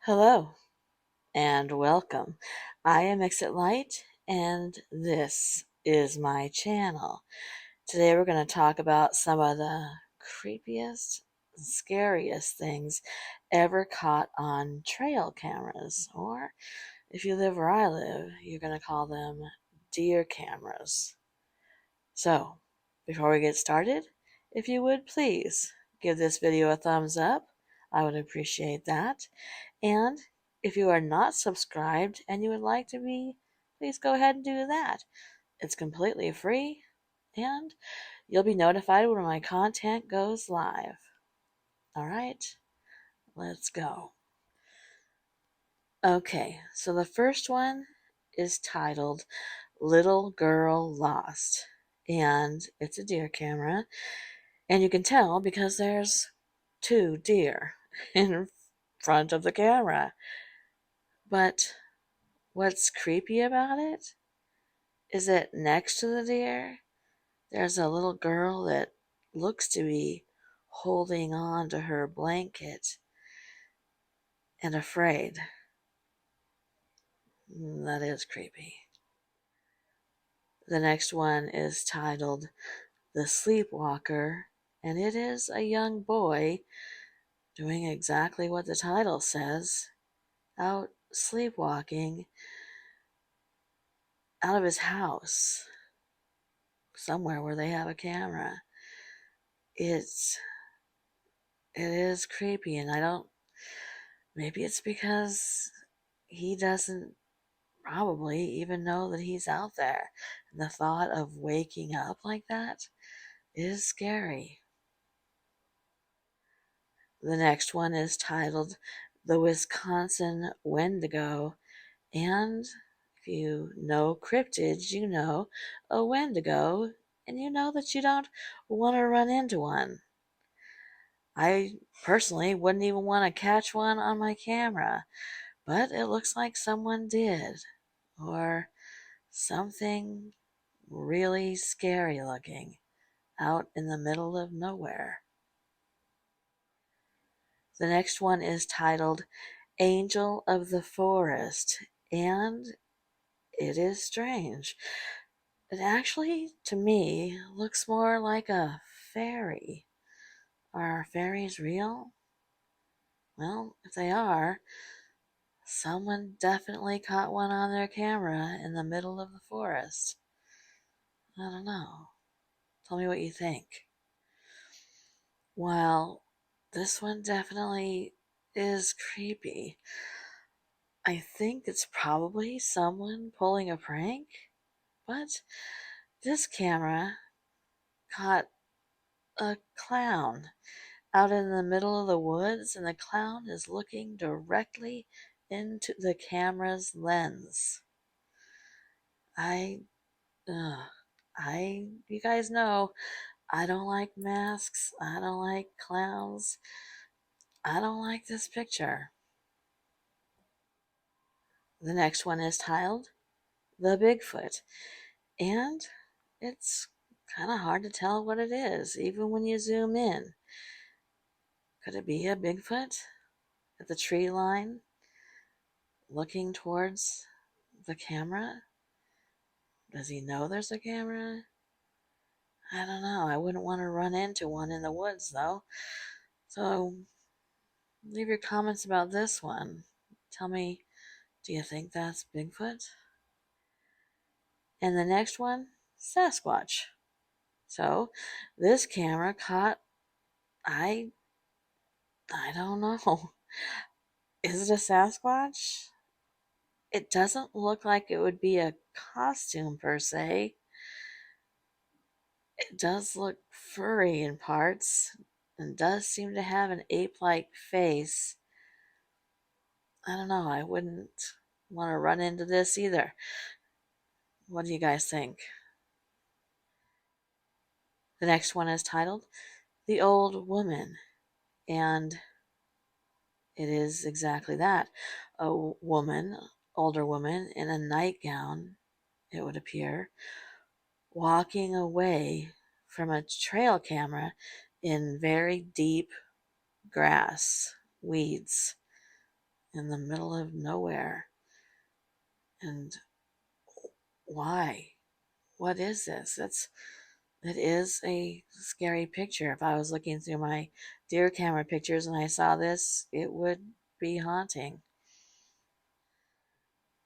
Hello and welcome. I am Exit Light and this is my channel. Today we're going to talk about some of the creepiest, scariest things ever caught on trail cameras, or if you live where I live, you're going to call them deer cameras. So, before we get started, if you would please give this video a thumbs up, I would appreciate that. And if you are not subscribed and you would like to be, please go ahead and do that. It's completely free and you'll be notified when my content goes live. All right, let's go. Okay, so the first one is titled Little Girl Lost, and it's a deer camera, and you can tell because there's two deer in front of the camera. But what's creepy about it is that next to the deer, there's a little girl that looks to be holding on to her blanket and afraid. That is creepy. The next one is titled The Sleepwalker, and it is a young boy doing exactly what the title says, out sleepwalking out of his house, somewhere where they have a camera. It's it is creepy, and maybe it's because he doesn't probably even know that he's out there. And the thought of waking up like that is scary. The next one is titled The Wisconsin Wendigo, and if you know cryptids, you know a Wendigo, and you know that you don't want to run into one. I personally wouldn't even want to catch one on my camera, but it looks like someone did, or something really scary looking out in the middle of nowhere. The next one is titled Angel of the Forest, and it is strange. It actually, to me, looks more like a fairy. Are fairies real? Well, if they are, someone definitely caught one on their camera in the middle of the forest. I don't know. Tell me what you think. Well, this one definitely is creepy. I think it's probably someone pulling a prank, but this camera caught a clown out in the middle of the woods, and the clown is looking directly into the camera's lens. I, uh, you guys know, I don't like masks. I don't like clowns. I don't like this picture. The next one is titled The Bigfoot, and it's kind of hard to tell what it is, even when you zoom in. Could it be a Bigfoot at the tree line looking towards the camera? Does he know there's a camera? I don't know. I wouldn't want to run into one in the woods, though. So leave your comments about this one. Tell me, do you think that's Bigfoot? And the next one, Sasquatch. So this camera caught, I I don't know. Is it a Sasquatch? It doesn't look like it would be a costume per se. It does look furry in parts and does seem to have an ape-like face. I don't know. I wouldn't want to run into this either. What do you guys think? The next one is titled The Old Woman, and it is exactly that. A woman, older woman, in a nightgown, it would appear, walking away from a trail camera in very deep grass, weeds. in the middle of nowhere. And why? What is this? It is a scary picture. If I was looking through my deer camera pictures and I saw this, it would be haunting.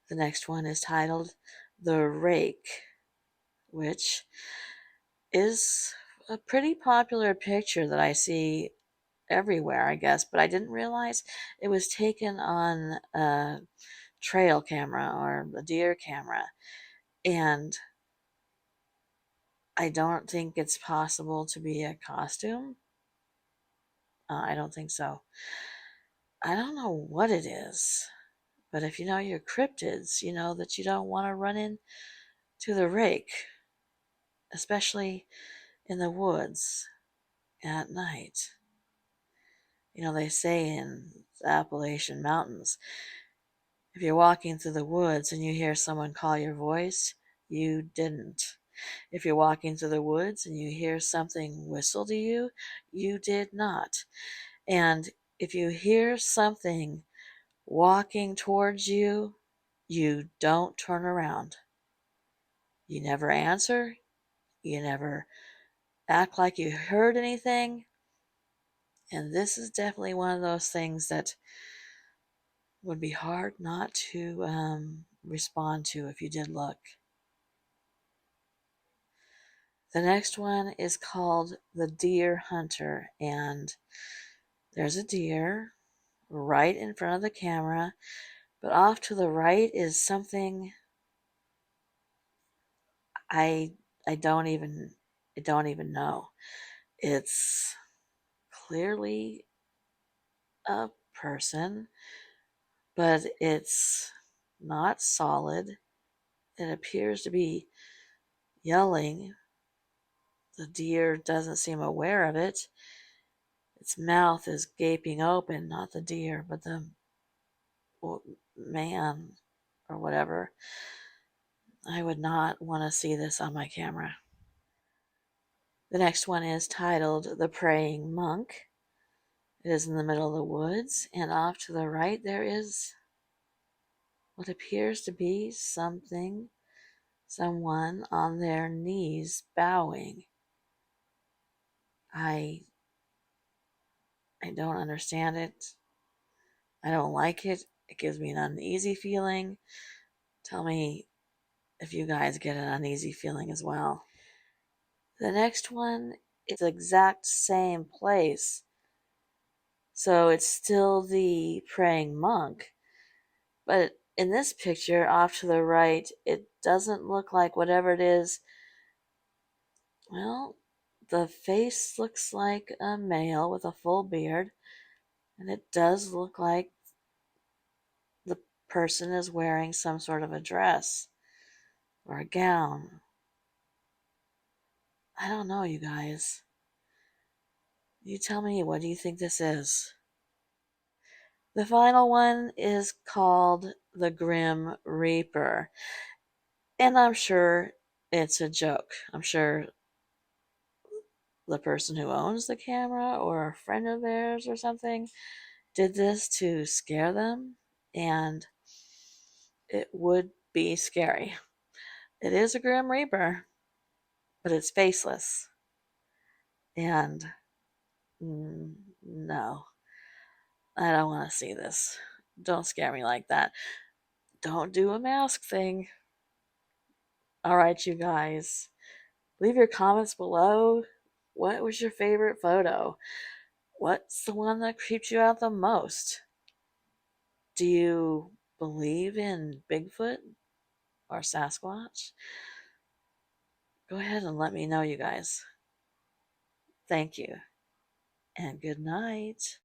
The next one is titled The Rake, which is a pretty popular picture that I see everywhere, I guess, but I didn't realize it was taken on a trail camera or a deer camera. And I don't think it's possible to be a costume. I don't think so. I don't know what it is, but if you know your cryptids, you know that you don't want to run into the rake, especially in the woods at night. You know, they say in the Appalachian Mountains, if you're walking through the woods and you hear someone call your voice, you didn't. If you're walking through the woods and you hear something whistle to you, you did not. And if you hear something walking towards you, you don't turn around. You never answer. You never act like you heard anything. And this is definitely one of those things that would be hard not to respond to if you did look. The next one is called The Deer Hunter, and there's a deer right in front of the camera, but off to the right is something I I don't even I don't even know. It's clearly a person, but it's not solid. It appears to be yelling. The deer doesn't seem aware of it. Its mouth is gaping open, not the deer, but the man or whatever. I would not want to see this on my camera. The next one is titled The Praying Monk. It is in the middle of the woods, and off to the right there is what appears to be someone on their knees bowing. I I don't understand it. I don't like it. It gives me an uneasy feeling. Tell me if you guys get an uneasy feeling as well. The next one is the exact same place. So it's still the praying monk. But in this picture off to the right, it doesn't look like whatever it is. Well, the face looks like a male with a full beard, and it does look like the person is wearing some sort of a dress or a gown. I don't know, you guys. You tell me, what do you think this is? The final one is called the Grim Reaper. And I'm sure it's a joke. I'm sure the person who owns the camera or a friend of theirs or something did this to scare them. And it would be scary. It is a Grim Reaper, but it's faceless. And no, I don't want to see this. Don't scare me like that. Don't do a mask thing. All right, you guys. Leave your comments below. What was your favorite photo? What's the one that creeped you out the most? Do you believe in Bigfoot or Sasquatch? Go ahead and let me know, you guys. Thank you, and good night.